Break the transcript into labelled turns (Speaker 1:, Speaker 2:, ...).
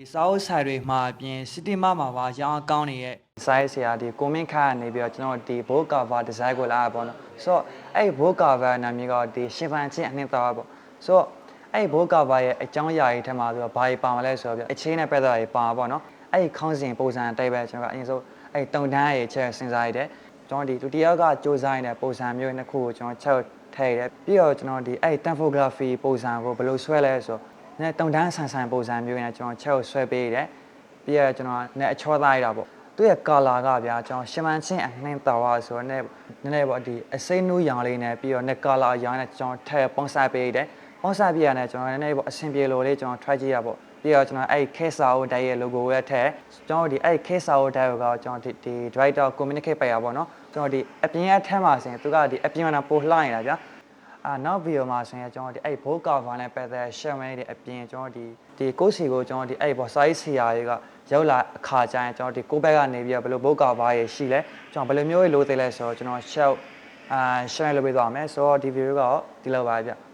Speaker 1: ဒီစာအုပ်ဆိုင်တွေမှာအပြင် City Mart မှာပါရောင်းအကောင်းနေရဲ့
Speaker 2: size ဆရာဒီကိုမင်းခါကနေပြီးတော့ကျွန်တော်ဒီ book cover design ကိုလာပါတော့ဆိုတော့အဲ့ book cover နာမည်ကဒီရှင်ဖန်ချင်းအနှစ်သာပေါ့ဆိုတော့အဲ့ book cover ရဲ့အကြောင်းအရာတွေထဲမှာဆိုတော့ဘာတွေပါမလဲဆိုတော့ပြအချင်းနဲ့ပတ်သက်တာတွေပါပေါ့နော်အဲ့ခေါင်းစဉ်ပုံစံအတိုင်းပဲကျွန်တော်ကအရင်ဆုံးအဲ့တုံတန်းရဲ့ချက်စဉ်းစားရတယ်ကျွန်တော်ဒီဒုတိယကစူးစမ်းနေတဲ့ပုံစံမျိုးနှစ်ခုကိုကျွန်တော်ချက်ထည့်ရတယ်ပြီးတော့ကျွန်တော်ဒီအဲ့ typography ပုံစံကိုဘယ်လိုဆွဲလဲဆိုတော့နဲ့တုံတန်းဆန်ဆန်ပုံစံမျိုးနဲ့ကျွန်တော်ချက်ကိုဆွဲပေးရတယ်ပြီးတော့ကျွန်တော်နဲ့အချောသားရတာပေါ့သူ့ရဲ့ color ကဗျာကျွန်တော်ရှမန်ချင်းအနှင်းတော်ပါဆိုတော့နည်းနည်းပေါ့ဒီအစိမ်းနူးရောင်လေးနဲ့ပြီးတော့ net color ရောင်နဲ့ကျွန်တော်ထည့်ပေါင်းစပ်ပေးတယ်ပေါင်းစပ်ပြရတဲ့ကျွန်တော်နည်းနည်းပေါ့အဆင်ပြေလို့လေးကျွန်တော် try ကြည့်ရပေါ့ပြီးတော့ကျွန်တော်အဲ့ခဲစာအုပ်တိုက်ရဲ့ logo ရဲ့ထည့်ကျွန်တော်ဒီအဲ့ခဲစာအုပ်တိုက်ကိုကျွန်တော်ဒီ director communicate ပြရပါတော့ကျွန်တော်ဒီအပြင်အထက်မှာဆိုရင်သူကဒီအပြင်မှာပို့လှနေတာဗျာနောက် video မှာဆိုရင်ကျွန်တော်ဒီအဲ့ book cover နဲ့ပတ်သက် share မဲတဲ့အပြင်ကျွန်တော်ဒီကိုယ်စီကိုကျွန်တော်ဒီအဲ့ပေါ့ size ဆရာတွေကရောက်လာအခါကျရင်ကျွန်တော်ဒီကိုဘက်ကနေပြီးတော့ဘယ်လို book cover ရရှိလဲကျွန်တော်ဘယ်လိုမျိုးလို့သိလဲဆိုတော့ကျွန်တော် share လုပ်ပေးသွားမယ်ဆိုတော့ဒီ video ကဒီလောက်ပါဗျ